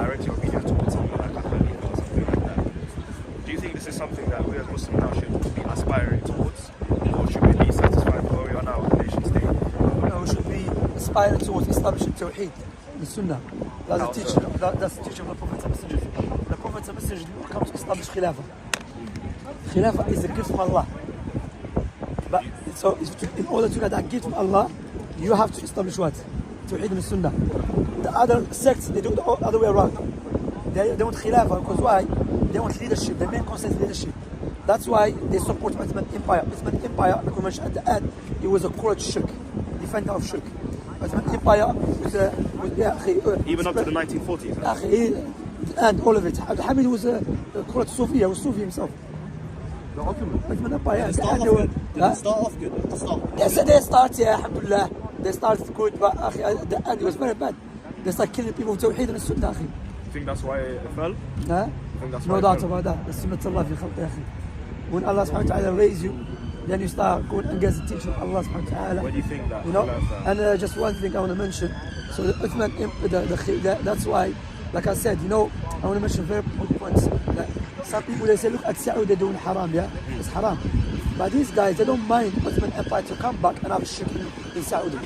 direct your obedience towards someone like a Khalifa or something like that. Do you think this is something that we as Muslims now should be aspiring towards? Or should we be satisfied with where we are now in the nation state? No, we should be aspiring towards establishing Tawheed, the Sunnah. That's the teaching of the Prophet and Messengers. The Prophet and Messengers did not come to establish Khilafa. Khilafa is a gift from Allah. But so in order to get that gift from Allah, you have to establish what? Tawheed and Sunnah. The other sects, they do it the other way around. They want Khilafa because why? They want leadership. The main concept is leadership. That's why they support Ottoman Empire. Ottoman Empire, like we mentioned at the end, it was a Quraysh shirk, defender of shirk. Ottoman Empire was even up to the 1940s. And all of it. Hamid was a Quraysh Sufi, was Sufi himself. The Ottoman Empire. Did it start off good? At the start? Yes, they start, yeah, alhamdulillah. They started good, but at the end it was very bad. They started killing people with Tawheed and Sunnah. You think that's why it fell? Huh? No doubt about that. The Sunnah Allah fi khalqi akhi. When Allah subhanahu wa ta'ala raise you, then you start going against the teaching of Allah subhanahu wa ta'ala. Where do you think that? You know? And just one thing I want to mention. So the Uthman, that's why, like I said, you know, I want to mention very important points. That some people, they say, look at Saudi, they're doing haram, yeah? It's haram. But these guys, they don't mind Ottoman Empire to come back and have shirk in Saudi.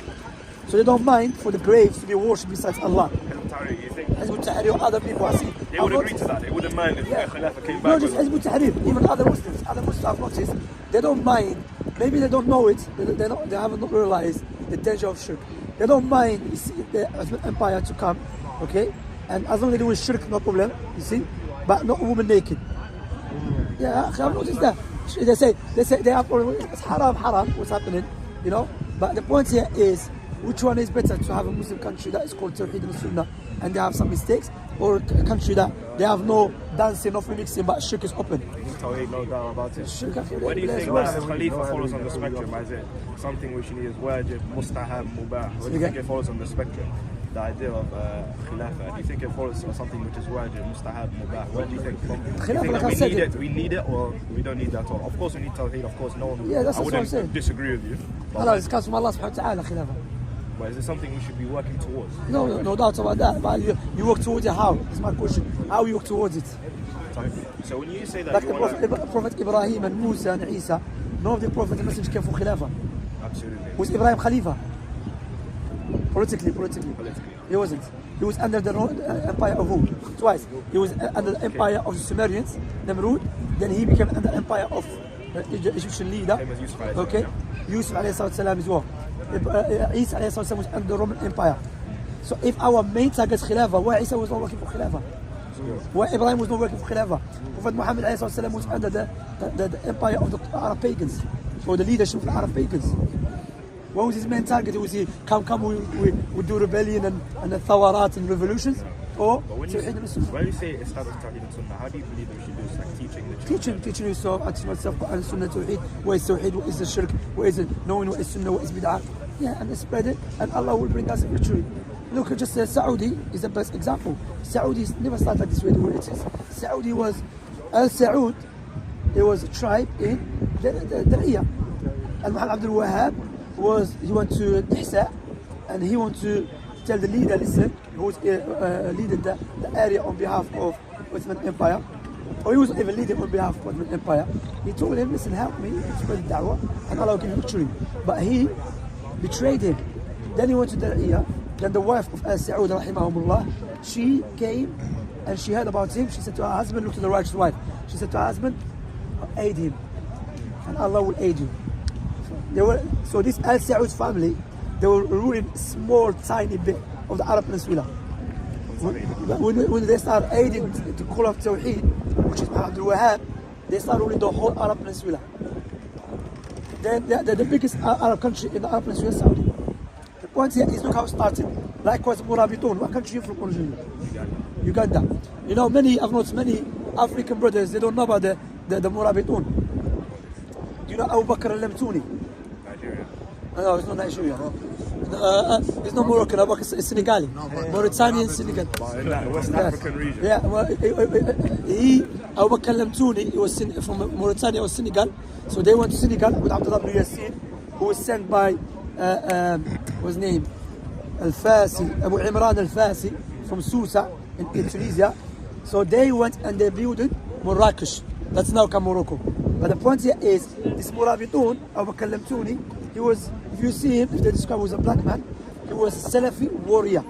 So they don't mind for the graves to be worshipped besides Allah. You think Hizb ut-Tahrir or other people, I see. they would agree to that? They wouldn't mind if Khilafa came back? No, just Hizb ut-Tahrir, even other Muslims I've noticed, they don't mind. Maybe they don't know it, they haven't realized the danger of shirk. They don't mind the Ottoman Empire to come, okay? And as long as they do shirk, no problem, you see? But not a woman naked. Yeah, I've noticed that. They say they have problem. It's haram, what's happening, you know? But the point here is, which one is better, to have a Muslim country that is called Tawheed and Sunnah and they have some mistakes, or a country that they have no dancing, no mixing, but shirk is open? Tawheed, no doubt about it. Shirk, What do you think that Khalifa follows on the spectrum? Is it something which you need is wajib, mustahab, mubah? What do you think it follows on the spectrum? The idea of Khilafa, do you think it follows on something which is wajib, mustahab, mubah? Where do you think from? Do you think that we need it or we don't need that at all? Of course we need Tawheed, of course no one, that's I what I'm wouldn't saying. disagree with you. Allah, it comes from Allah subhanahu wa ta'ala, Khilafa. But is it something we should be working towards? No doubt about that. But you work towards it how? That's my question. How you work towards it? So when you say that, Like the Prophet Ibrahim and Musa and Isa, none of the Prophet and Message came from Khilafa. Absolutely. Was Ibrahim Khalifa? Politically. He wasn't. He was under the empire of who? Twice. He was under the empire of the Sumerians, Namrud. Then he became under the empire of the Egyptian leader. Okay. Yusuf alayhi salam as well. Isa alayhi salam was under the Roman Empire. So if our main target is Khilafa, why Isa was not working for Khilafa? Why Ibrahim was not working for Khilafa? Prophet Muhammad alayhi salam was under the empire of the Arab pagans, or the leadership of the Arab pagans. What was his main target? Was he come we do rebellion and the thawarat and revolutions? Or when you say establish Tawheed and Sunnah, how do you believe we should do this? Like teaching the children? Teaching yourself, teaching yourself Quran, Sunnah, Tawheed. What is Tawheed? What is the shirk? What is it? Knowing what is Sunnah, what is bid'ah. Yeah, and spread it, and Allah will bring us victory. Look, just Saudi is the best example. Saudi never started like this way the way it is. Saudi was Al Saud. It was a tribe in the Dariyah. And Muhammad Abdul Wahhab he went to Ihsa, and he wanted to tell the leader, listen, who was leading the area on behalf of Ottoman Empire, or he was even leading on behalf of Ottoman Empire. He told him, listen, help me spread the da'wah, and Allah will give you victory. But he betrayed him. Then he went to Dariyah. Then the wife of Al Saud, rahimahumullah, she came and she heard about him. She said to her husband, look to the righteous wife. She said to her husband, aid him, and Allah will aid you. So this Al Saud family, they were ruling small, tiny bit of the Arab Peninsula. When they started aiding to call up Tawheed, which is Muhammad Abdul Wahhab, they started ruling the whole Arab Peninsula. Then the biggest Arab country in the Arab Peninsula is Saudi. The point here is look how it started. Likewise, Murabitun. What country are you from originally? Uganda. You know, I've noticed many African brothers, they don't know about the Murabitun. Do you know Abu Bakr al-Lamtuni? Nigeria. No, it's not Nigeria. It's not Moroccan, Abu Bakr is Senegali. Mauritanian, Senegal. In that West African region. Yeah, well, Abu Bakr al-Lamtuni, he was from Mauritania or Senegal. So they went to Senegal with Abdullah ibn Yassin, who was sent by, what's his name? Al-Fasi, Abu Imran al-Fasi from Susa. in Tunisia. So they went and they built Marrakesh. That's now come Morocco. But the point here is, this Murabitun, Abu Kallamtuni, he was, if you see him, if they describe him as a black man, he was a Salafi warrior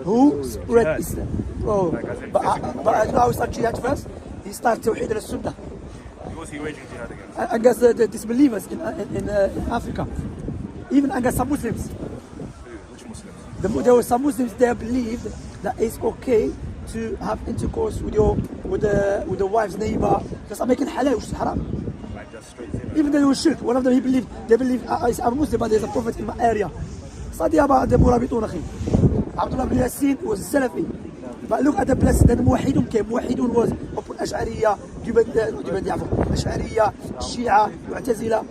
who spread Islam. Bro, but you know how he started jihad first? He started Tawheed al-Sunnah. Who was he waging jihad against? Against the disbelievers in Africa. Even against some Muslims. Which Muslims? There were some Muslims, they believed that it's okay to have intercourse with the wife's neighbor. Because I'm making halal, which is haram. Like just straight zero. Even though they were shirk. One of them, they believe I'm a Muslim, but there's a prophet in my area. Study about the Murabitun, akhi. Abdullah ibn Yassin was Salafi. But look at the place, then Muwahidun came. Muwahidun was open Ash'ariyya, Ash'ariyya, Shia, Mu'tazila.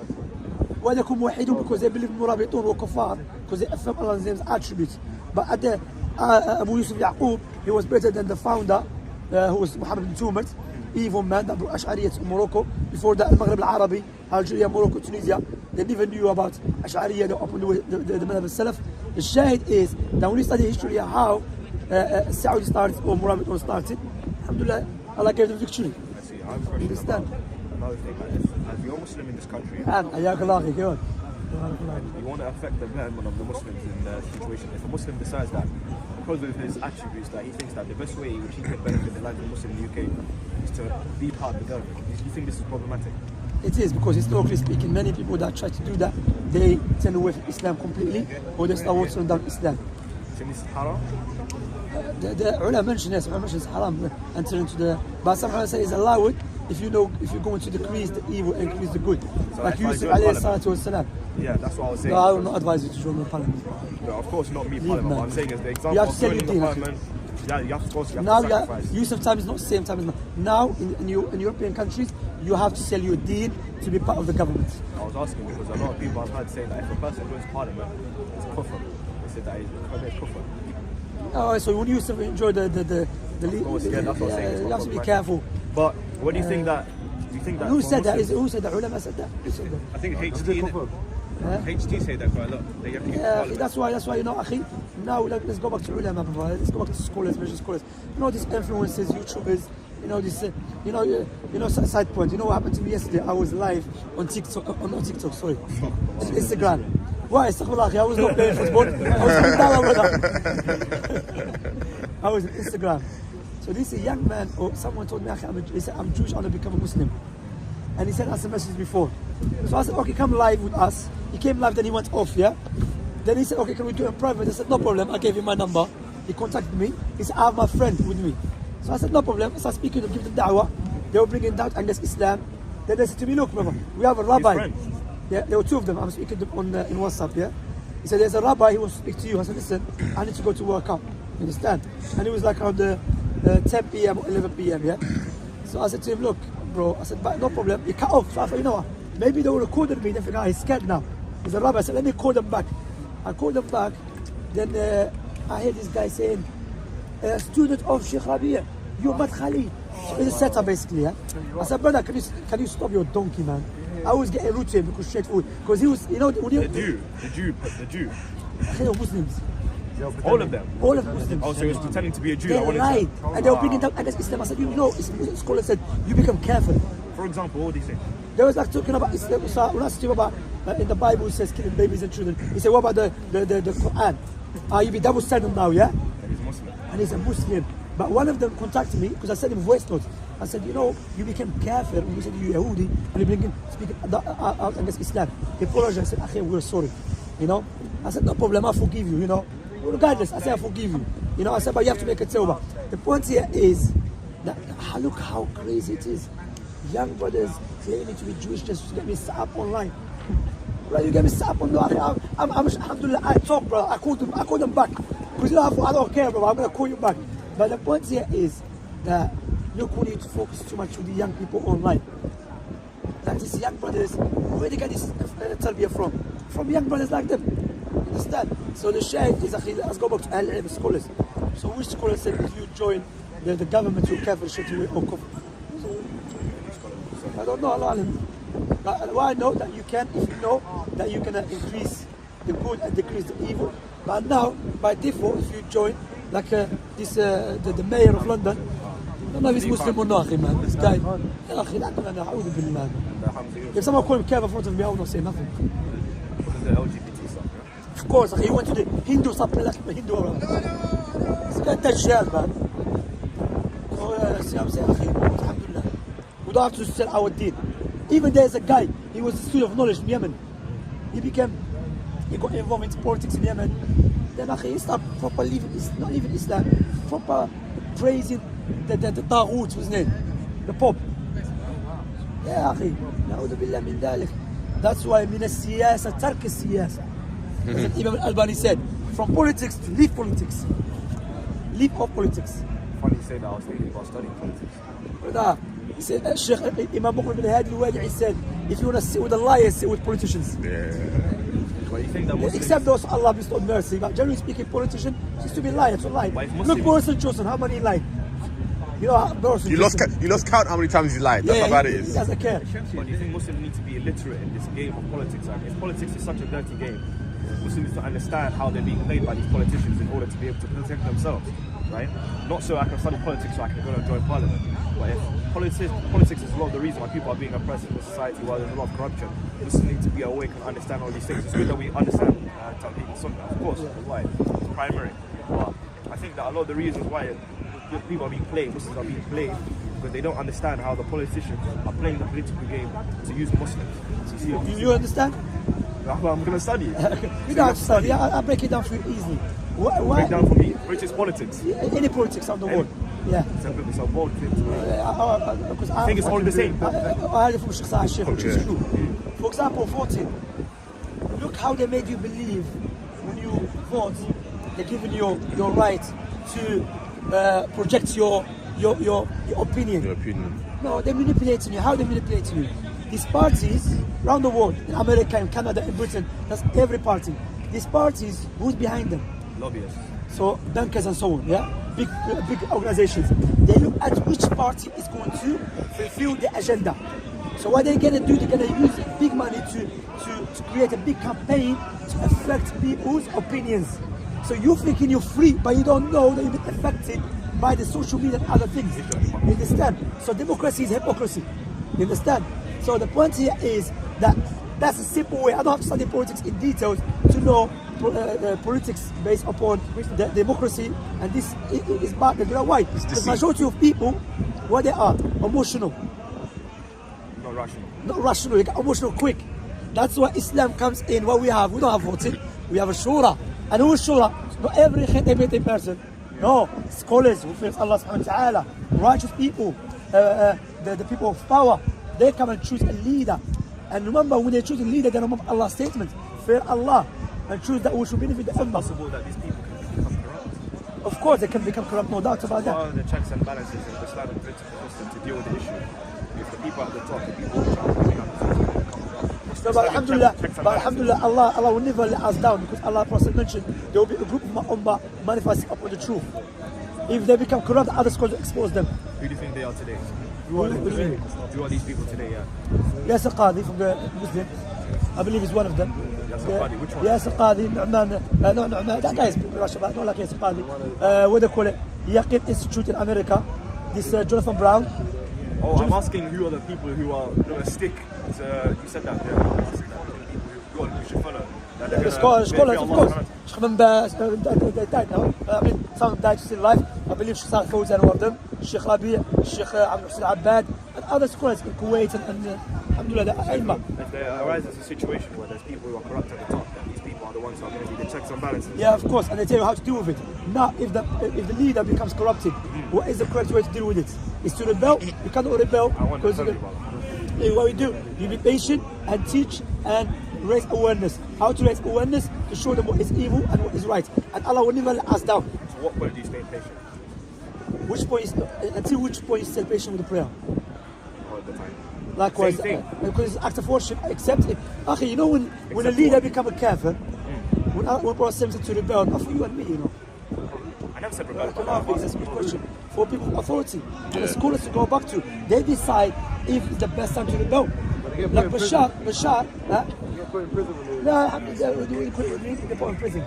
Why they call Muwahidun? Because they believe Murabitun were kuffar, because they affirm Allah's name's attributes. But at the Abu Yusuf Yaqub, he was better than the founder, who was Muhammad bin Tumat, evil man that brought Ash'ariyya to Morocco. Before that, Al-Maghrib al-Arabi, Algeria, Morocco, Tunisia, they never knew about Ash'ariyya, they opened the Madhab al-Salaf. The shahid is that when you study history how Saudi started or Murabitun started, alhamdulillah, Allah gave them victory. I see. I have a question Understand? about another thing. Like this. As you're Muslim in this country, And you want to affect the betterment of the Muslims in the situation. If a Muslim decides that, because of his attributes, that he thinks that the best way which he can benefit the life of the Muslim in the UK is to be part of the government, do you think this is problematic? it is, because historically speaking, many people that try to do that, they turn away from Islam completely, or they start watering down Islam. So this is haram? The ulama mention, yes, ulama mentions haram enter into the, but some ulama say it's allowed if you're going to decrease the evil and increase the good. So like if I Yusuf join alayhi parliament- salatu wasalam. Yeah, that's what I was saying. No, I will not advise you to join the parliament. No, of course not me, Leave, parliament. man. But I'm saying is the example You have of to sell joining your the deen, parliament. Yeah, you have to, of course, you have Now, to sacrifice. Yusuf time is not same time as now. Now, in European countries, you have to sell your deen to be part of the government. I was asking because a lot of people I've heard say that if a person joins parliament, it's kufr. They said that it's kufr. Oh, so when Yusuf enjoy the course, yeah, that's what I'm saying, it's you not have to be problematic. careful. But what do you think that? Do you think that? Who for said that? Muslims- Who said that? Ulama said that. Who said that? I think HT. HT say that quite a lot. They have to get Yeah, parliament. that's why you know, akhi. Now let's go back to ulama, brother. Let's go back to scholars, major scholars. You know these influencers, YouTubers. You know this. You know. Side point. You know what happened to me yesterday? I was live on TikTok. Not TikTok. Sorry, on Instagram. Why? Astaghfirullah, akhi. I was not playing football. I was doing dawah, brother. I was on Instagram. So this a young man, or someone told me, he said, I'm Jewish, I want to become a Muslim. And he sent us a message before. So I said, okay, come live with us. He came live, then he went off, yeah? Then he said, okay, can we do it in private? I said, no problem. I gave him my number. He contacted me. He said, I have my friend with me. So I said, no problem. I started speaking to give them da'wah. They were bringing doubt against Islam. Then they said to me, look, brother, we have a rabbi. friends? Yeah, there were two of them. I'm speaking to them on in WhatsApp, yeah? He said, there's a rabbi, he wants to speak to you. I said, listen, I need to go to work out. You understand? And it was like around 10 p.m. or 11 p.m., yeah? So I said to him, look, bro, I said, but no problem. He cut off. So I thought, you know what? Maybe they were recording me. They think, he's scared now. He's a rabbi. I said, let me call them back. I called them back. Then I heard this guy saying, student of Sheikh Rabia, you're Madkhali. So it's a setup basically, yeah? I said, brother, can you stop your donkey, man? I was getting rude to him because straightforward. Because he was, you know, when The Jew. they were Muslims. All of them. All of the Muslims. Oh, so he was pretending to be a Jew. They I wanted lied. to- And they were bringing down against Islam. I said, you know, scholar said, you become careful. For example, what do you think? They was like talking about Islam. So when I asked him about in the Bible it says killing babies and children. He said, what about the Quran? You be double standard now, yeah? That he's Muslim. And he's a Muslim. But one of them contacted me because I sent him voice notes. I said, you know, you became kafir when you said you're Yahudi and you bring speaking out against Islam. He apologized. I said, Akhi, we're sorry. You know? I said, no problem, I forgive you, you know. Regardless, I said, I forgive you. You know, I said, but you have to make a tawbah. The point here is that look how crazy it is. Young brothers claiming to be Jewish just to get me set up online. Bro, you get me set up on the I'm alhamdulillah, I talk, bro. I called them back. Because you know, I don't care, bro. I'm gonna call you back. But the point here is that look, we need to focus too much with the young people online. Like these young brothers, where they get this tarbiyah from? From young brothers like them. Understand? So the shahid is, let's go back to Al-Ilm scholars. So which scholar said if you join the government, you're kafir, shit, you or kufr? I don't know, Allah Alam. But I know that you can, if you know that you can increase the good and decrease the evil. But now, by default, if you join, like this the mayor of London. I don't know if he's Muslim or not, man. This guy. يا أخي لا أنا أعوذ بالله. If someone call him Kev in front of me, I will not say nothing. The LGBT stuff, yeah? Of course, he went to the Hindu something like Hindu around. This guy Dajjal, man. So I'm saying, alhamdulillah. We don't have to sell our deen. Even there's a guy, he was a student of knowledge in Yemen. He got involved in politics in Yemen. Then he stopped proper living, not even Islam, proper praising the Taghut, what's his name? The Pope. يا أخي نعوذ بالله من ذلك. That's why من السياسة ترك السياسة. As Imam Al-Albani said, from politics to leave politics. Leave off politics. Funny you say that, I was thinking about studying politics. Brother, he said, Sheikh Imam Muqbil bin Hadi al-Wadi'i said, if you want to sit with the liars, sit with politicians. Yeah. But you think that Muslims... Except those Allah bestowed mercy. But generally speaking, politician used to be lying, to lie. Look, Boris Johnson, how many lied? You know, Boris you lost count how many times he lied. That's how bad it is. He doesn't care. But do you think Muslims need to be illiterate in this game of politics? Like, if politics is such a dirty game, Muslims need to understand how they're being played by these politicians in order to be able to protect themselves, right? Not so I can study politics so I can go and join parliament. But if politics is a lot of the reason why people are being oppressed in the society, while there's a lot of corruption, Muslims need to be awake and understand all these things. It's good that we understand Tawheed and Sunnah, of course, that's why it's primary. But I think that a lot of the reasons why people are being played, Muslims are being played, because they don't understand how the politicians are playing the political game to use Muslims. So Do you understand? I'm going to study. You don't have to study. I'll break it down for you easily. Break down for me. British politics. Any politics of the world. Yeah. It's a bold thing to me. I think it's all the same. I heard it from Sheikh Sa'ad Sheikh, which is true. For example, voting. Look how they made you believe when you vote, they're giving you your right to project your opinion. Your opinion. No, they're manipulating you. How are they manipulating you? These parties around the world, in America, in Canada, in Britain, that's every party. These parties, who's behind them? Lobbyists. So bankers and so on, yeah? Big organizations. They look at which party is going to fulfill the agenda. So what they're gonna do, they're gonna use big money to create a big campaign to affect people's opinions. So you're thinking you're free, but you don't know that you've been affected by the social media and other things. You understand? So democracy is hypocrisy. You understand? So the point here is that that's a simple way. I don't have to study politics in details to know politics based upon the democracy, and this is bad. You know why? The majority of people, what they are, emotional. Not rational. Not rational, they get emotional quick. That's why Islam comes in. What we have, we don't have voting, we have a shura. And who is shura? Not every khayt person. No, scholars who fears Allah subhanahu wa ta'ala, righteous people, the people of power, they come and choose a leader. And remember, when they choose a leader, they remember Allah's statement, fear Allah, and choose that we should benefit the ummah. It's possible that these people can become corrupt. Of course, they can become corrupt, no doubt about that. What are the checks and balances in the Islamic political system to deal with the issue? If the people at the top, the people in charge, giving up the system, no, but alhamdulillah, Allah will never let us down, because Allah Prophet mentioned there will be a group of ummah manifesting upon the truth. If they become corrupt, others will expose them. Who do you think they are today? Who are these people today? Yeah. Yasir Qadi from the Muslim, I believe he's one of them. Yasir Qadi, which one? Yasir Qadi, Nu'man, that guy is Russia, but not like Yasir Qadi. What do they call it? Yaqin Institute in America. This Jonathan Brown. Oh, I'm asking who are the people who are going to stick. You said that. Who should follow. Scholars, of course. Sheikh they died now. I mean, some died still alive. I believe Sheikh Salih Fawzan, one of them. Sheikh Rabi', Sheikh Abdul Hussein Abbad, and other scholars in Kuwait and alhamdulillah, the Aimah. If there arises a situation where there's people who are corrupt at the top, then these people are the ones who are going to be the checks and balances. Yeah, of course, and they tell you how to deal with it. Now, if the leader becomes corrupted, what is the correct way to deal with it? Is to rebel. You cannot rebel. Because what we do, you be patient and teach and raise awareness. How to raise awareness? To show them what is evil and what is right. And Allah will never let us down. So what point do you stay patient? Which point until which point you stay patient with the prayer? All the time. Likewise, because it's act of worship, accept it. Okay, you know when a leader become a kafir, when Prophet said to rebel, not for you and me, you know. I never said rebel. That's a good question. For people of authority, and the scholars to go back to, they decide if it's the best time to rebel. Like Bashar, You get put in prison with no, they put in prison.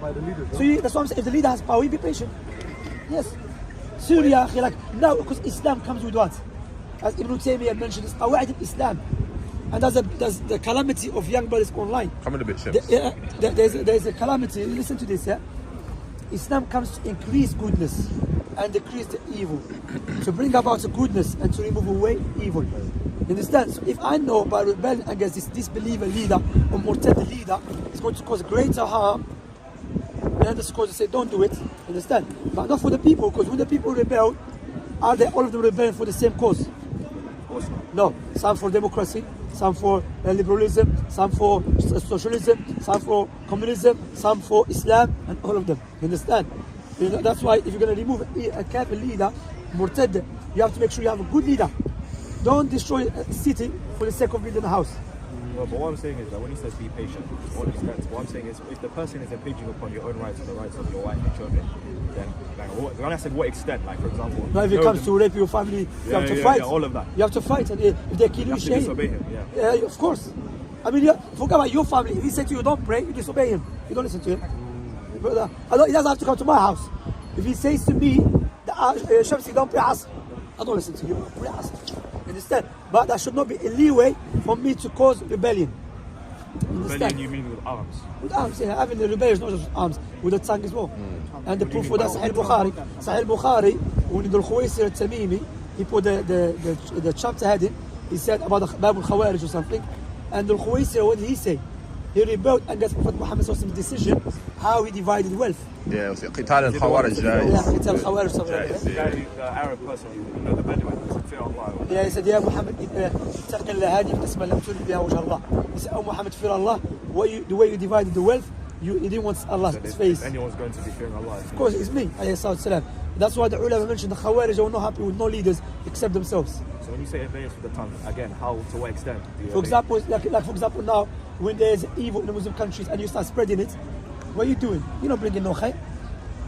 by the leaders. So that's what I'm saying. If the leader has power, you be patient. Yes. Syria, like now, because Islam comes with what? As Ibn Taymiyyah mentioned, it's Awa'id al-Islam. And there's the calamity of young brothers online. Come in a bit, Shams. There's a calamity. Listen to this, yeah? Islam comes to increase goodness and decrease the evil. To bring about the goodness and to remove away evil. You understand? So if I know by rebelling against this disbeliever leader or Murtad leader, it's going to cause greater harm, then the scholars say don't do it. You understand? But not for the people, because when the people rebel, are they all of them rebelling for the same cause? Of course not. No. Some for democracy, some for liberalism, some for socialism, some for communism, some for Islam, and all of them. You understand? You know, that's why if you're going to remove a kafir leader, Murtad, you have to make sure you have a good leader. Don't destroy a city for the sake of building a house. Well, but what I'm saying is that when he says be patient, what I'm saying is if the person is impinging upon your own rights and the rights of your wife and children, then like, when I said what extent, like for example, now if it comes to rape your family, you have to fight. Yeah, all of that. You have to fight, and if they kill you, have to disobey him. Yeah, of course. I mean, forget about your family. If he said to you, don't pray, you disobey him. You don't listen to him. Brother, he doesn't have to come to my house. If he says to me, Shamsi, don't pray Asr, I don't listen to you. Pray Asr. Understand? But that should not be a leeway for me to cause rebellion. Rebellion, you mean with arms? With arms, yeah. Having the rebellion is not just with arms, with the tongue as well. And the proof for that, Sahih Bukhari. Sahih Bukhari, when the Khuwaisir al-Tamimi, he put the chapter heading, he said about the Bab al-Khawarij or something. And the Khuwaisir, what did he say? He rebelled against Prophet Muhammad's decision, how he divided wealth. Yeah, Qital al-Khawarij. Yeah, Qital al-Khawarij. The Arab person, you know, the Bedouin, fear Allah. Yeah, he said, Ya Muhammad, اتق الله هذه قسمة لم ترد بها وجه الله. He said, oh Muhammad, fear Allah. The way you divided the wealth, you didn't want Allah's face. If anyone's going to be fearing Allah, of course, it's me. That's why the ulama mentioned the Khawarij are not happy with no leaders except themselves. So when you say obedience with the tongue, again, how, to what extent? For example, like for example now, when there's evil in the Muslim countries and you start spreading it, what are you doing? You're not bringing no khair.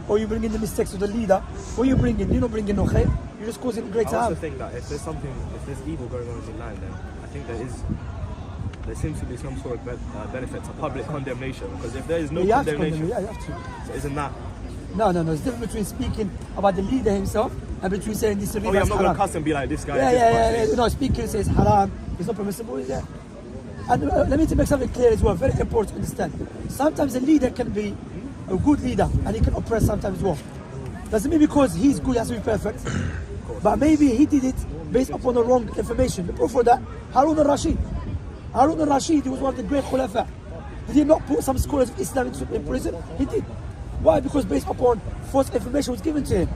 Or you bring in the mistakes of the leader. What are you bringing? You're not bringing no khair. You're just causing great harm. I also think that if there's evil going on in the land, then I think there seems to be some sort of benefit to public condemnation. Because if there is no condemnation, you have to. So isn't that? No. It's different between speaking about the leader himself and between saying this is I'm not going to cuss and be like this guy. Yeah. No, speaking says haram. It's not permissible, is there? And let me make something clear as well. Very important to understand. Sometimes a leader can be a good leader and he can oppress sometimes as well. Doesn't mean because he's good he has to be perfect. But maybe he did it based upon the wrong information. The proof for that, Harun al-Rashid. Harun al-Rashid, he was one of the great Khilafa. Did he not put some scholars of Islam in prison? He did. Why? Because based upon false information was given to him.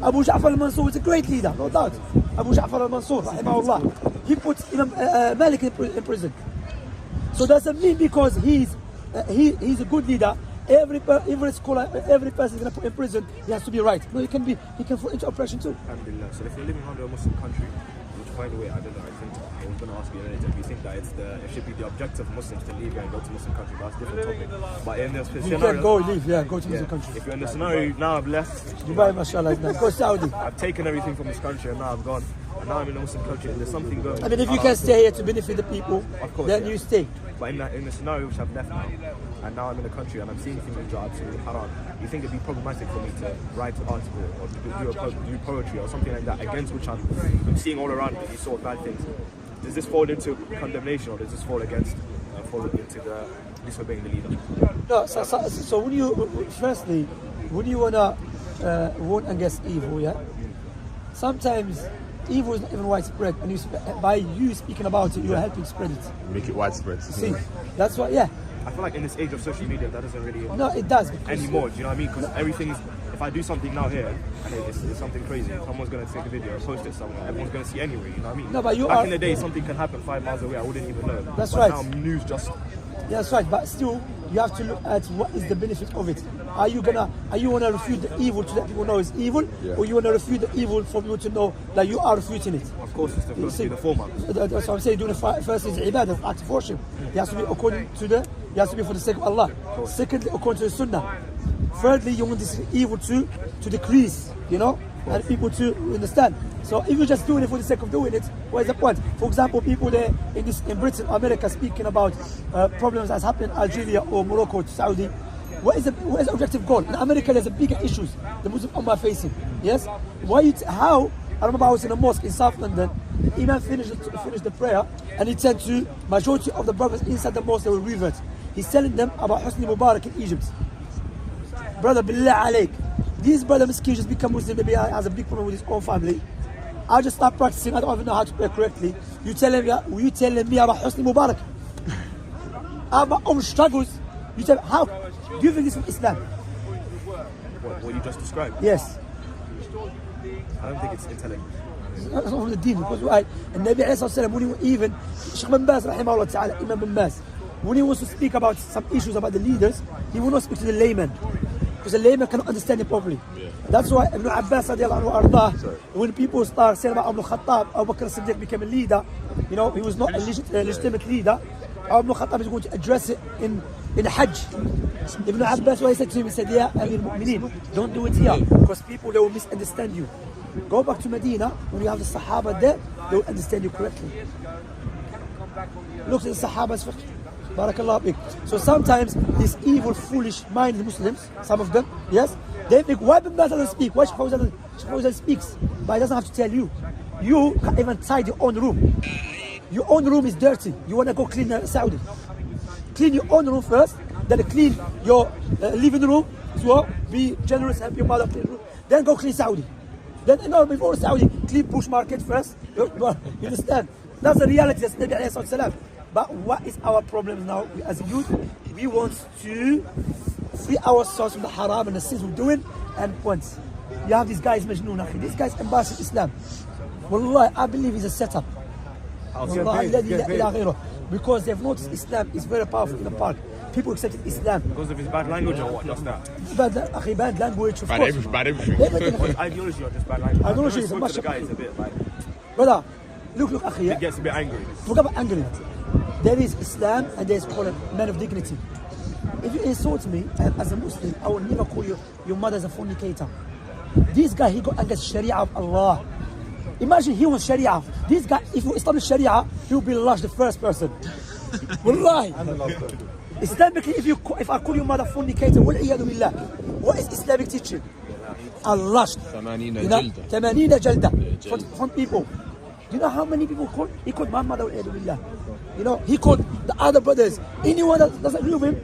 Abu Ja'far al-Mansur was a great leader, no doubt. Abu Ja'far al-Mansur, rahimahullah. He put Malik in prison. So doesn't mean because he's a good leader, every scholar, every person is going to put in prison, he has to be right. No, he can fall into oppression too. Alhamdulillah. So if you're living under a Muslim country, which by the way, I don't know, I think I was going to ask you later, if you think that it should be the objective of Muslims to leave and go to Muslim country, but that's a different topic. But in this scenario, go to Muslim country. If you're in the scenario, now I've left Dubai, mashallah, go Saudi. I've taken everything from this country and now I've gone. And now I'm in a Muslim country and there's something going on. I mean, if you can stay here to benefit the people, of course, then you stay. But in the scenario which I've left now, and now I'm in a country and I'm seeing things which are absolutely haram, you think it'd be problematic for me to write an article or do poetry or something like that against which I'm seeing all around me these sort of bad things? Does this fall into condemnation or does this fall into the disobeying the leader? No, so when you wanna warn against evil, yeah, sometimes evil is not even widespread, and by you speaking about it, you are helping spread it. Make it widespread. See, that's why, yeah. I feel like in this age of social media, that doesn't really... No, it does. Anymore, do you know what I mean? Because everything is... If I do something now here, and it's something crazy, someone's going to take a video or post it somewhere, everyone's going to see anyway, you know what I mean? No, but Back in the day, something can happen 5 miles away, I wouldn't even know. That's right. Now news just... Yeah, that's right, but still, you have to look at what is the benefit of it. Are you want to refute the evil to let people know it's evil, or you want to refute the evil for people to know that you are refuting it? Of course, it's supposed to be the former. That's what I'm saying. Doing the first is ibadah, act of worship. It has to be according to it has to be for the sake of Allah. Secondly, according to the Sunnah. Thirdly, you want this evil to decrease, you know, and people to understand. So if you're just doing it for the sake of doing it, what is the point? For example, people there in Britain, America, speaking about problems that's happened in Algeria or Morocco to Saudi, what is the objective goal? In America, there's a bigger issues the Muslim Ummah facing. Yes? How? I remember I was in a mosque in South London. Imam finished the prayer, and he said to majority of the brothers inside the mosque, they will revert. He's telling them about Hosni Mubarak in Egypt. Brother, billah alayk. This brother Miskin just become Muslim, maybe has a big problem with his own family. I just start practicing, I don't even know how to pray correctly. You telling me about Hosni Mubarak? I have my own struggles. You tell me, how? Do you think this is Islam? What you just described? Yes. I don't think it's intelligent. That's not from the deen, because why? And Nabi alayhi sallam, when he even, Sheikh bin Baz, rahimahullah ta'ala, Imam bin Baz, when he wants to speak about some issues about the leaders, he will not speak to the layman, because the layman cannot understand it properly. Yeah. That's why Ibn Abbas radiallahu anhu ardah, when people start saying about Ibn Khattab, Abu Bakr as-Siddiq became a leader, he was not a legitimate leader. Ibn Khattab is going to address it in Hajj. Ibn Abbas, what he said to him, he said, "Yeah, Amir al-Mu'mineen, don't do it here, because people, they will misunderstand you. Go back to Medina, when you have the Sahaba there, they will understand you correctly." Look at the Sahaba's fiqh. Barakallah bik. So sometimes these evil, foolish minded Muslims, some of them, yes, they think, why Ibn Baz doesn't speak? Why Shaykh Fawzan speaks? But he doesn't have to tell you. You can't even tidy your own room. Your own room is dirty. You want to go clean Saudi. Clean your own room first, then clean your living room as well. Be generous, help your mother clean room. Then go clean Saudi. Then, before Saudi, clean Bush market first. You understand? That's the reality. That's Nabi alayhi salam. But what is our problem now as a youth? We want to free ourselves from the haram and the sins we're doing. And once you have these guys, Majnoon, these guys embracing Islam. Wallah, I believe it's a setup. Because they've noticed Islam is very powerful in the park. People accepted Islam. Because of his bad language or what? Just that? Bad language, of course. Bad everything. Ideology or just bad language? Ideology is a much. The guy is a bit like... Brother, look, akhi. He gets a bit angry. Look about angry. There is Islam and there is called a man of dignity. If you insult me as a Muslim, I will never call you your mother as a fornicator. This guy, he got against Sharia of Allah. Imagine he was Sharia. This guy, if you establish Sharia, he will be lashed the first person. Wallahi. Islamically, if I call your mother fornicator, what is Islamic teaching? Allah. 80 jalda from people. You know how many people called? He called my mother, he called the other brothers. Anyone that doesn't agree with him,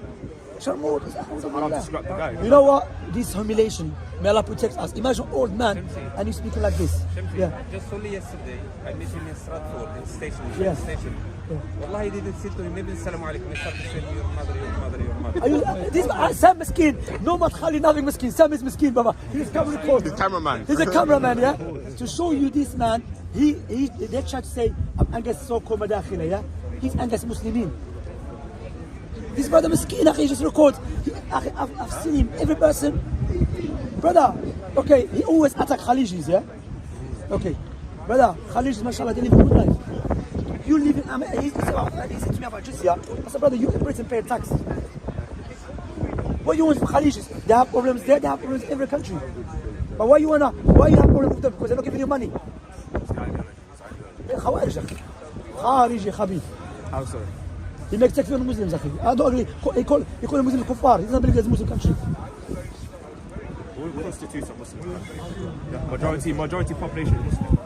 you know what? This humiliation, may Allah protect us. Imagine an old man and you speaking like this. Yeah. Just only yesterday, I met him in Stratford, in the station. Wallah, he didn't say to him, maybe Assalamu alaikum. He started saying, your mother. This Sam Miskin, no Madkhali, nothing Miskin. Sam is Miskin, Baba. He's the cameraman. He's a cameraman, yeah? To show you this man, they try to say, I'm Angus so-called Madakhila, yeah? He's Angus Muslimin. This brother Miskin, he just record. I've seen him, every person. Brother, okay, he always attack Khalijis, yeah? Okay. Brother, Khalijis, mashallah, they live a good life. You live in America, he said to me about Jizya. I said, brother, you in Britain pay tax. What do you want from Khalijis? They have problems there, they have problems in every country. But why you have problems with them? Because they're not giving you money. Khariji Khabib. How so? He makes takfir on Muslims, I don't agree. He call Muslims kuffar. He doesn't believe there's a Muslim country. What constitutes a Muslim country? Majority population is Muslim.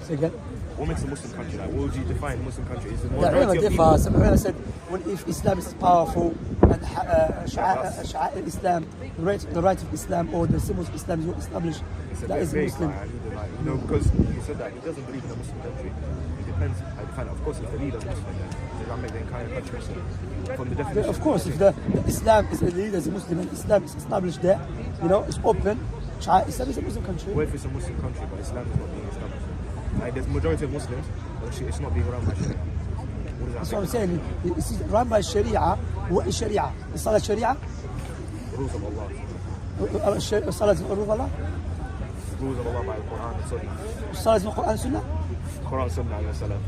Say again? What makes a Muslim country? Like, what would you define Muslim country? Is it majority of people? Some people said, if Islam is powerful and Sha'a'ir Islam, the right of Islam or the symbols of Islam is established, that is Muslim. Because he said that he doesn't believe in a Muslim country. It depends. Of course, if the leader is Muslim, then they don't make the entire country Muslim. From the definition. Of course, if the Islam is a leader, is a Muslim, and Islam is established there, it's open. Islam is a Muslim country. What if it's a Muslim country, but Islam is not being established? Like, there's majority of Muslims, but it's not being run by Sharia. What does that That's what I'm saying. It's run by Sharia. What is Sharia? Is Salah Sharia? Rules of Allah. Salah is rules of Allah? Rules of Allah by the Quran and Sunnah. Salah is not Quran and Sunnah? Quran, Sunnah, and Salah.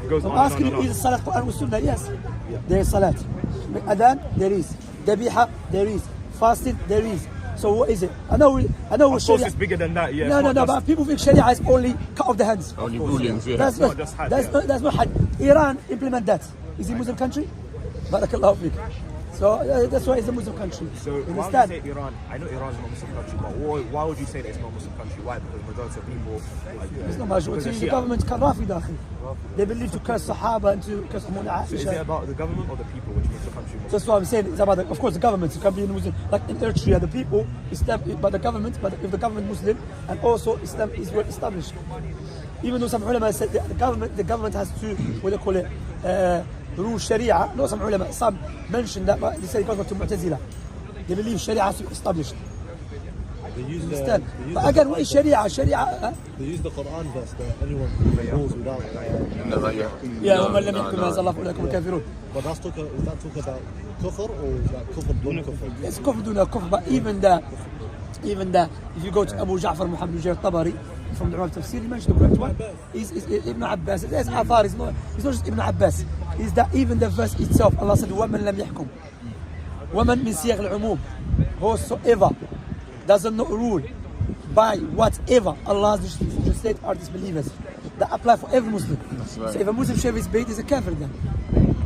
It goes I'm on asking and on. you, is Salah Quran and Sunnah? Yes. Yeah. There is Salat. Adhan, there is. Dabiha, there is. Fasting, there is. So what is it? I know Of course Sharia. it's bigger than that, yeah. No, but people think Sharia is only cut off the hands. Only rulings, yeah. That's not just Hajj, that's not Hajj. Iran implement that. Is it a Muslim country? Barakallahu fiqh. So that's why it's a Muslim country. So You why would you understand? say Iran? I know Iran is not a Muslim country, but why would you say that it's not a Muslim country? Why? Because majority of people. It's not majority. The government can Rafida. They believe to curse Sahaba and to curse Muna So is it about the government or the people which makes the country Muslim? That's what I'm saying. It's about, of course, the government. It can be in Muslim, like in Eritrea, the people Islam, but the government. But if the government Muslim, and also Islam is well established. Even though some ulama said that the government has to, what do you call it, rule Sharia. No, some mentioned that, but they say it goes back to Mu'tazila. They believe Sharia has to be established. They use But again, what is Sharia? Sharia. They use the Quran verse that anyone rules without. Yeah, ومن لم يحكم بما أنزل الله فأولئك هم الكافرون. But is that talk about kufr or is that kufr dun kufr? It's kufr duna kufr, but even that, if you go to Abu Ja'far Muhammad Jarir Tabari from the Tafsir, he mentioned the correct one. Is Ibn Abbas. It's Athar. It's not just Ibn Abbas. Is that even the verse itself? Allah said, ومن لم يحكم. ومن من سياق العموم. Whosoever doesn't not rule by whatever Allah has just said are disbelievers. That apply for every Muslim. Right. So if a Muslim shaves his beard, he's a kafir then.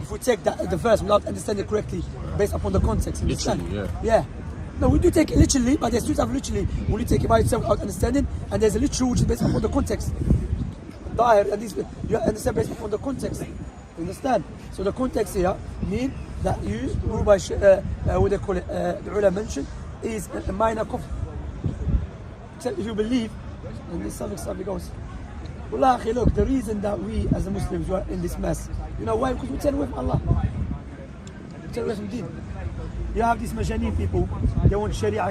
If we take the verse without understanding it correctly, based upon the context. Literally, yeah. No, we do take it literally, but there's two types of literally. When you take it by itself without understanding, and there's a literal which is based upon the context. Dahir, and this, you understand based upon the context. You understand? So the context here means that you rule by what they call it, the ulama mentioned, is a minor kufr. Except if you believe, and this Islamic goes. Wallahi, look, the reason that we as Muslims are in this mess, you know why? Because we turn away from Allah. We turn away from Deen. You have these Majaneen people, they want Sharia,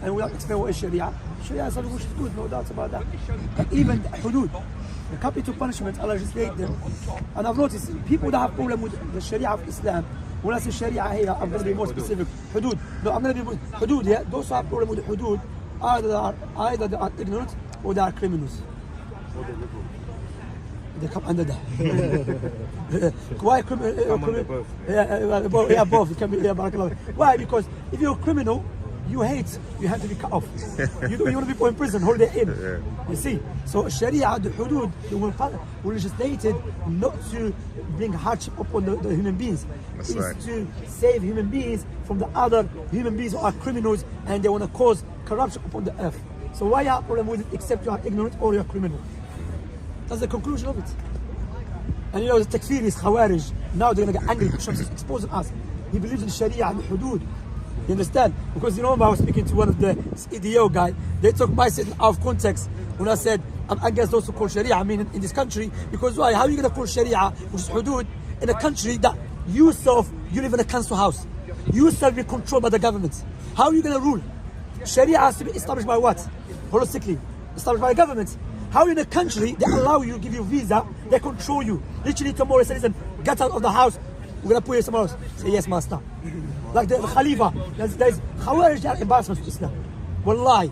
and we have to explain what is Sharia. Sharia is something which is good, no doubt about that. But even the hudud, the capital punishment, Allah just laid them. And I've noticed, people that have problem with the Sharia of Islam, when I say Sharia here, I'm going to be more specific. Hudud. No, I'm going to be more, hudud, yeah? Those who have problem with the hudud, either they are ignorant or they are criminals. They come under that. Why criminal? Yeah, both. It can be, yeah, barakallah. Why? Because if you're a criminal, you hate, you have to be cut off. You want to be put in prison, hold it in. You see? So Sharia, the hudud, were legislated not to bring hardship upon the human beings. That's it's right. to save human beings from the other human beings who are criminals and they want to cause corruption upon the earth. So why you have a problem with it except you are ignorant or you are criminal? That's the conclusion of it. And you know the Takfiris, Khawarij, now they're going to get angry because Shamsi is exposing us. He believes in Sharia and hudud. You understand? Because you know when I was speaking to one of the EDO guy, they took my statement out of context when I said I'm against those who call Sharia, I mean in this country, because why? How are you going to call Sharia, which is hudud, in a country that you live in a council house. You be controlled by the government. How are you going to rule? Sharia has to be established by what? Holistically. Established by the government. How in a country, they allow you, give you visa, they control you. Literally tomorrow, say, listen, get out of the house, we're going to put you somewhere else. Say, yes, master. Like the Khalifa, there's Khawarij are embarrassment to Islam. Wallahi.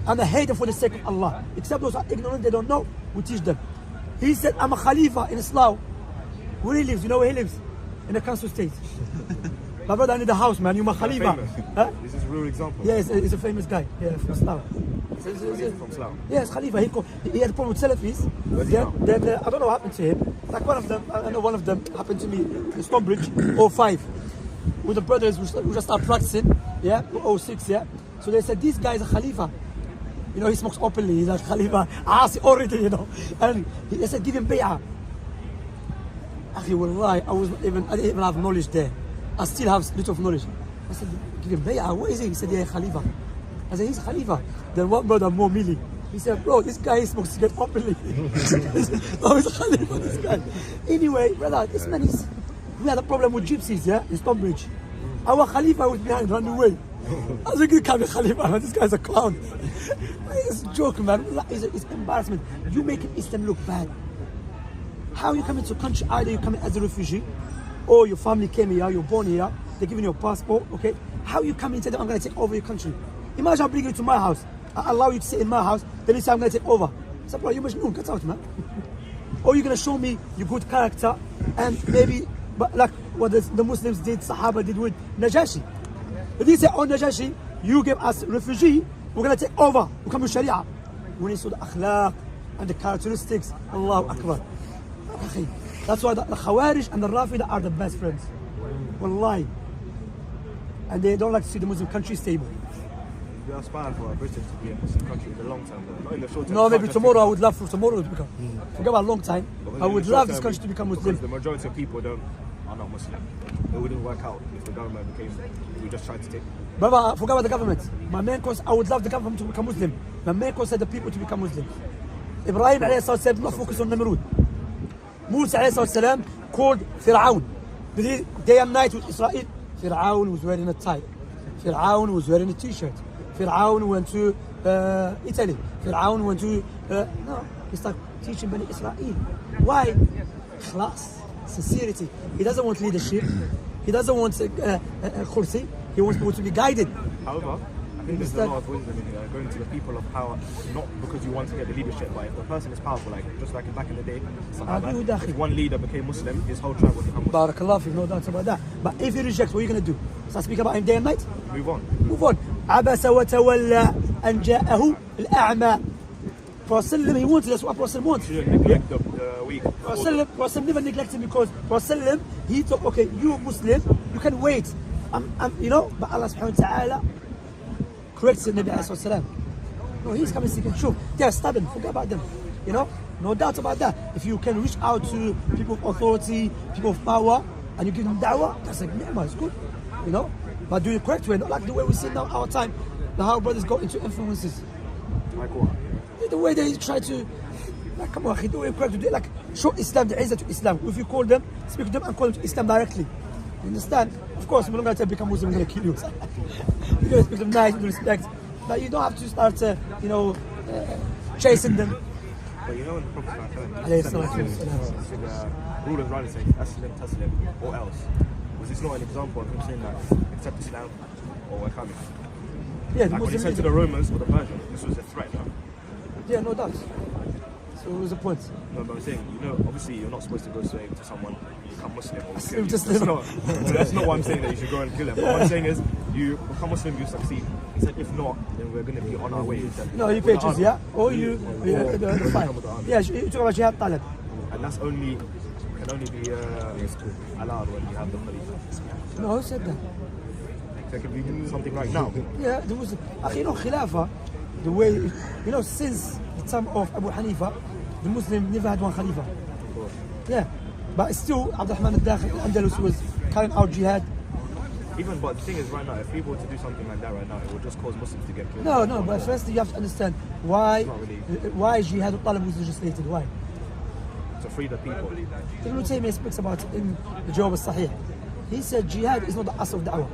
And I hate them for the sake of Allah. Except those who are ignorant, they don't know, we teach them. He said, I'm a Khalifa in Islam. Where he lives, you know where he lives? In a council state. My brother, I need a house, man, you're my Khalifa. Huh? This is a real example. Yeah, he's a famous guy. Yeah, from Islam. From Islam. Yes, Khalifa. He had a problem with Salafis. Then I don't know what happened to him. Like one of them, I know one of them happened to me in Stonebridge, 05, with the brothers who just started practicing. Yeah, 06. Yeah. So they said this guy is a Khalifa. You know, he smokes openly. He's like Khalifa. Asi already, you know. And they said give him bay'ah. Akhi, wallahi, I didn't even have knowledge there. I still have a bit of knowledge. I said, give him bay'ah. What is he? He said, yeah, Khalifa. I said, he's Khalifa. Then one brother, more Mili. He said, bro, this guy smokes cigarette openly. Oh, he's Khalifa, this guy. Anyway, brother, this man is... We had a problem with gypsies, yeah, in Stonebridge. Our Khalifa was behind, running away. I was like, you can't be Khalifa, man. This guy's a clown. It's a joke, man. It's embarrassment. You make Islam look bad. How you come into a country, either you come in as a refugee, or your family came here, you're born here, they're giving you a passport, okay? How you come in and say, I'm going to take over your country? Imagine I bring you to my house, I allow you to sit in my house, then you say I'm going to take over. So, bro, you must know, get out, man. Or you're going to show me your good character, and maybe, but like what the Muslims did, Sahaba did with Najashi. If you say, oh Najashi, you give us refugee, we're going to take over, we come with Sharia. When you saw the akhlaq and the characteristics, Allahu Akbar. That's why the Khawarij and the Rafida are the best friends. Wallahi. and they don't like to see the Muslim country stable. We aspire for Britain to be a Muslim country in the long term, though. Not in the short term. No, maybe tomorrow. I would love for tomorrow to become. Forget about a long time. I would love this country to become Muslim. Because the majority of people are not Muslim. It wouldn't work out if the government we just tried to take. Brother, forget about the government. My main cause, I would love the government to become Muslim. My main cause said the people to become Muslim. Ibrahim alayhi salam did not focus on Namrud. Musa alayhi salam called Fir'aun. Day and night with Israel. Fir'aun was wearing a tie. Fir'aun was wearing a t-shirt. Fir'aun went to Italy. Fir'aun went to... no, he started teaching Bani Israel. Why? Ikhlas, sincerity. He doesn't want leadership. He doesn't want khursi. He wants people to be guided. However, I think there's a lot of wisdom in going to the people of power, not because you want to get the leadership, but if the person is powerful, like just like back in the day, if one leader became Muslim, his whole tribe would become Muslim. Barakallah, fi, no doubt about that. But if he rejects, what are you going to do? So I speak about him day and night? Move on. Move on. عبس وتولى أن جاءه الأعمى. Prophet he wanted, that's what Prophet wants. You shouldn't neglect the weak. Prophet never neglected because Prophet he thought, okay, you Muslim, you can wait. You know, but Allah subhanahu wa ta'ala corrects the Nabi alayhi salam. No, he's coming seeking truth. They are stubborn, forget about them. You know, no doubt about that. If you can reach out to people of authority, people of power, and you give them da'wah, that's like ni'mah, it's good. You know, but do it correct way, not like the way we see now our time, how brothers go into influences. Like what? The way they try to, like, come on, the way you correct to do it, like, show Islam, the izzah to Islam. If you call them, speak to them and call them to Islam directly. You understand? Of course, we're not going to become Muslim, we're going to kill you. You're going to speak to them nice, with respect. But you don't have to start, chasing them. But you know when the Prophet rule of Rani saying, Aslim, Taslim, or else. Was this not an example of him saying that, accept Islam or come? Yeah, like when he said to the Romans or the Persians, this was a threat, no? Yeah, no doubt. So what was the point? No, but I'm saying, you know, obviously you're not supposed to go say to someone, become Muslim or Aslim, that's not what I'm saying, that you should go and kill him. But what I'm saying is, you become Muslim, you succeed. He said, if not, then we're going to be on our way. No, you pay jizya, or you fine. Yeah, you talk about jihad talib. And that's can only be allowed when you have the Khalifa. No, who said that? So can we do something right now? Yeah, there was, you know, Khilafa, the way, you know, since the time of Abu Hanifa, the Muslim never had one Khalifa. Of course. Yeah, but still, Abdurrahman al-Dakhil, Andalus was carrying out jihad. But the thing is, right now, if we were to do something like that right now, it would just cause Muslims to get killed. No, but first you have to understand why jihad al-Talib was legislated. Why? To free the people. Ibn Taymiyyah speaks about it in the Jawab al-Sahih. He said jihad is not the asl of da'wah.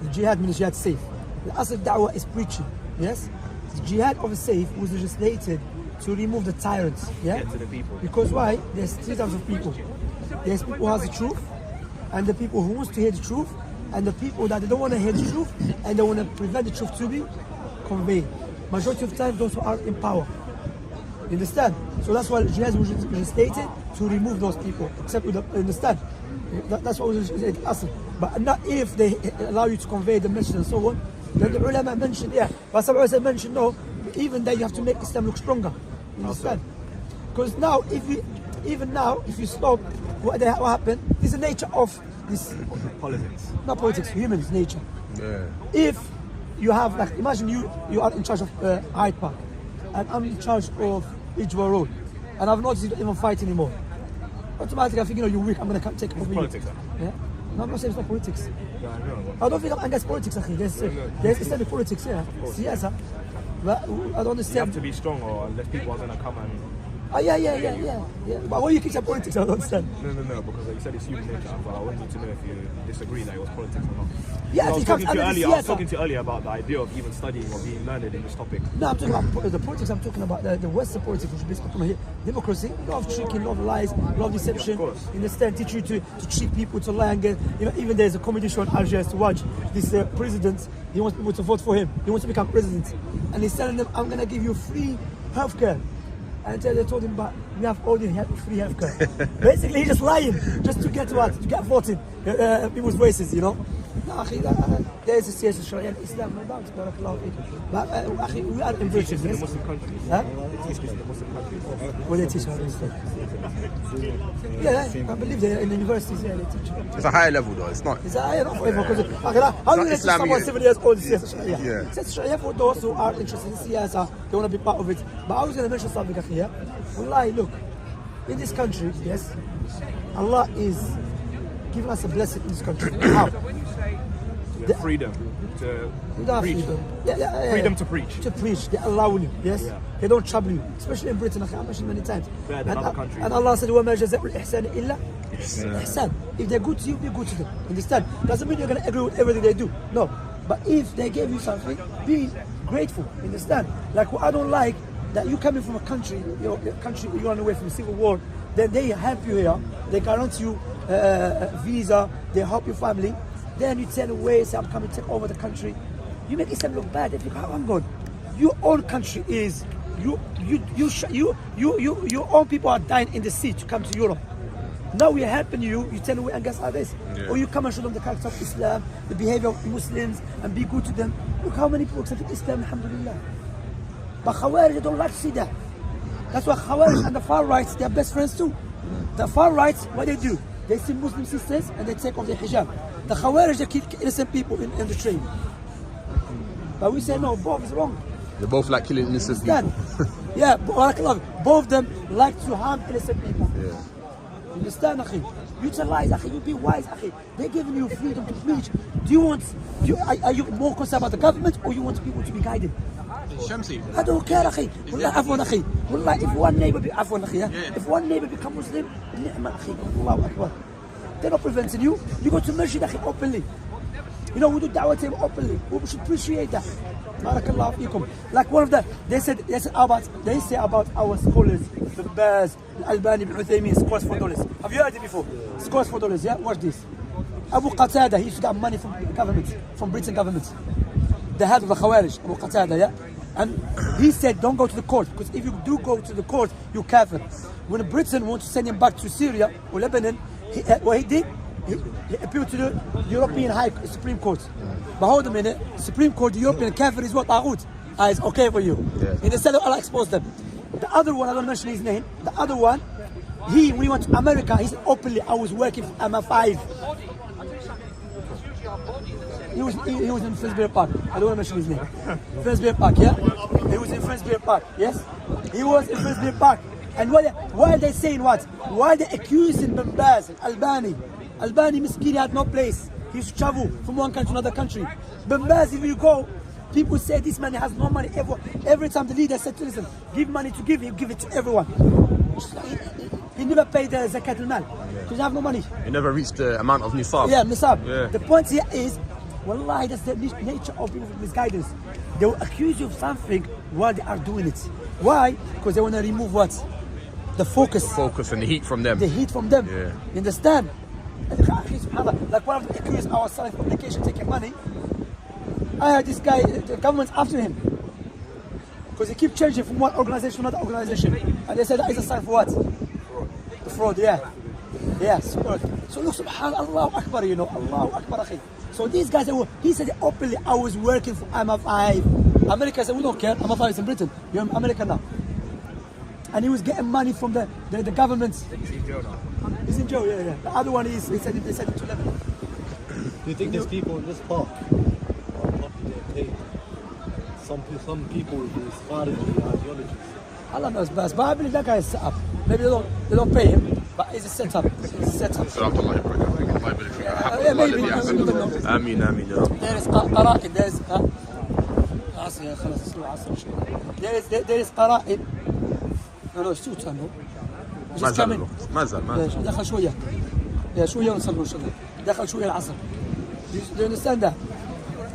The jihad means jihad safe. The asl of da'wah is preaching. Yes? The jihad of a safe was legislated to remove the tyrants. Yeah? Get to the people. Because why? There's three types of people. There's people who have the truth, and the people who wants to hear the truth, and the people that they don't want to hear the truth, and they want to prevent the truth to be conveyed. Majority of the time, those who are in power. You understand? So that's why jihad was legislated to remove those people. Except you understand? That's what was legislated. But not if they allow you to convey the message and so on. Then the ulama mentioned, yeah. But some ulama mentioned, no, even then you have to make Islam look stronger. You understand? Because now, if you stop, what happened? This is the nature of this. Politics. Not politics, humans' nature. Yeah. If you have, like, imagine you are in charge of Hyde Park, and I'm in charge of Ijwa Road, and I've noticed you don't even fight anymore. Automatically, I think, you're weak, I'm going to take over you. Politics. Yeah? No, I'm not saying it's not politics. Yeah, I know. I don't think I'm against politics, actually. There's Islamic politics, yeah. Siyasa. But I don't understand. You have to be strong, or unless people are going to come and... Yeah. But why you keep saying politics, I don't understand. No, because like you said it's human nature, but I wanted to know if you disagree that it was politics or not. Yeah, I was talking to you earlier about the idea of even studying or being learned in this topic. No, I'm talking about the politics. I'm talking about the Western politics, which is basically democracy. A lot of tricking, a lot of lies, a lot of deception. Yeah, of course. In the stand, teach you to cheat people, to lie and get. Even there's a comedy show in Algiers to watch. This president, he wants people to vote for him. He wants to become president, and he's telling them, "I'm gonna give you free healthcare." And they told him, but we have all the free healthcare. Basically, he's just lying, just to get what? To get voted, people's voices, أخي there is a سياسة الشرعية الإسلام no doubt بارك الله فيك. أخي we are embracing in the this. Muslim countries. Huh? They teach this in the Muslim countries. What they teach our Islam? Yeah, I believe they in the universities. Yeah, they teach. It's a higher level though. It's not. It's a higher level because how do you teach someone 7 years old سياسة الشرعية? Yeah. سياسة الشرعية for those who are interested in سياسة, they want to be part of it. But I was going to mention something أخي. Wallahi, look, in this country, yes, Allah is giving us a blessing in this country. How? The freedom to preach. Freedom to preach. To preach, they allow you, yes? Yeah. They don't trouble you, especially in Britain, I mentioned many times. Better than other countries. And Allah said, وَمَا جَزَاءُ الْإِحْسَانِ إِلَّا إِحْسَان. If they're good to you, be good to them. Understand? Doesn't mean you're going to agree with everything they do. No. But if they gave you something, be grateful. Understand? Like what I don't like, that you coming from a country, you run away from a civil war, then they help you here, they guarantee you visa, they help your family, then you turn away, say I'm coming to take over the country. You make Islam look bad. If you how I'm going, your own country is your own people are dying in the sea to come to Europe. Now we're helping you, you turn away and guess how this. Yeah. Or you come and show them the character of Islam, the behavior of Muslims, and be good to them. Look how many people accepted Islam, alhamdulillah. But Khawarij don't like to see that. That's why Khawarij and the far rights, they're best friends too. The far rights, what they do? They see Muslim sisters and they take off their hijab. The Khawarij, they kill innocent people in the train. But we say no, both is wrong. They both like killing innocent Understand? people. Yeah, both of them like to harm innocent people. Yeah. Understand, Akhi? Utilize, Akhi, you be wise, Akhi. They're giving you freedom to preach. Are you more concerned about the government or you want people to be guided? Shamsi. I don't care, Akhi. Wallah, afwan, Akhi. Wallah, if one neighbor if one neighbor become Muslim, ni'ma, Akhi. Allahu Akbar. They're not preventing you. You go to masjid, Akhi, openly. You know, we do da'wah to him openly. We should appreciate that. Barakallahu feekum. Like one of the, they say about our scholars, the Baz, Albani, Ibn Uthaymin, scores $4. Have you heard it before? Scores $4, yeah? Watch this. Abu Qatada, he used to get money from the government, from Britain government. The head of the Khawarij, Abu Qatada, yeah? And he said, don't go to the court, because if you do go to the court, you kafir. When Britain wants to send him back to Syria or Lebanon, what he did, he appealed to the European Supreme Court. But hold a minute, Supreme Court, the European kafir is what? Taghut. It's okay for you. Yeah. And instead of Allah exposed them. The other one, I don't mention his name, the other one, when he went to America, he said openly, I was working for MI5. He was in Finsbury Park. I don't want to mention his name. Finsbury Park, yeah? He was in Finsbury Park, yes? He was in Finsbury Park. And why are they saying what? Why are they accusing Bin Baz, Albani? Albani, Miskini had no place. He used to travel from one country to another country. Bin Baz, if you go, people say this man has no money. Every time the leader said to listen, give money to give, he give it to everyone. He never paid the zakat al-mal because he have no money. He never reached the amount of nisab. Yeah, nisab. Yeah. The point here is, wallahi, that's the nature of people with misguidance. They will accuse you of something while they are doing it. Why? Because they want to remove what? The focus. The focus and the heat from them. The heat from them. Yeah. You understand? Like one of the accused our selling publication taking money. I heard this guy, the government's after him. Because he keeps changing from one organization to another organization. And they said that is a sign for what? The fraud, yeah. Yes. So look, subhanallah, Allahu Akbar, you know, Allahu Akbar, akhi. So these guys, he said openly, I was working for MI5. America said, we don't care, MI5 is in Britain. You're in America now. And he was getting money from the government. He's in jail now. He's in jail, yeah. The other one is, they said him to Lebanon. Do you think there's people in this park are probably getting paid? Some people with these Khariji ideologies. Allah knows best, but I believe that guy is set up. Maybe they don't pay him, but it's a setup. It's a setup. Yeah, maybe. Ameen, ameen. There is qara'id, there is there is qara'id. No, it's too time. ما زال دخل شوية. يا شوية ونصلي إن شاء الله. دخل شوية العصر. Do you understand that?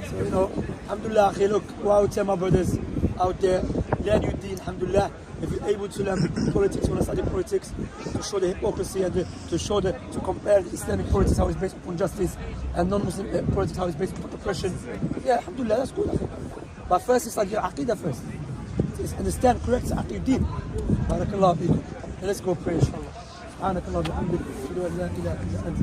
So you know, alhamdulillah, akhi, look, we're out there, my brothers, out there, learn your deen, alhamdulillah. If you're able to learn politics, you want to study politics, to show the hypocrisy and to compare the Islamic politics, how it's based upon justice, and non-Muslim politics, how it's based upon oppression. Yeah, alhamdulillah, that's good, akhi. But first, it's like your aqidah first. Understand correct aqideen. Barakallahu feekum. Let's go pray, inshallah. سبحانك اللهم وبحمدك اشهد ان لا اله الا انت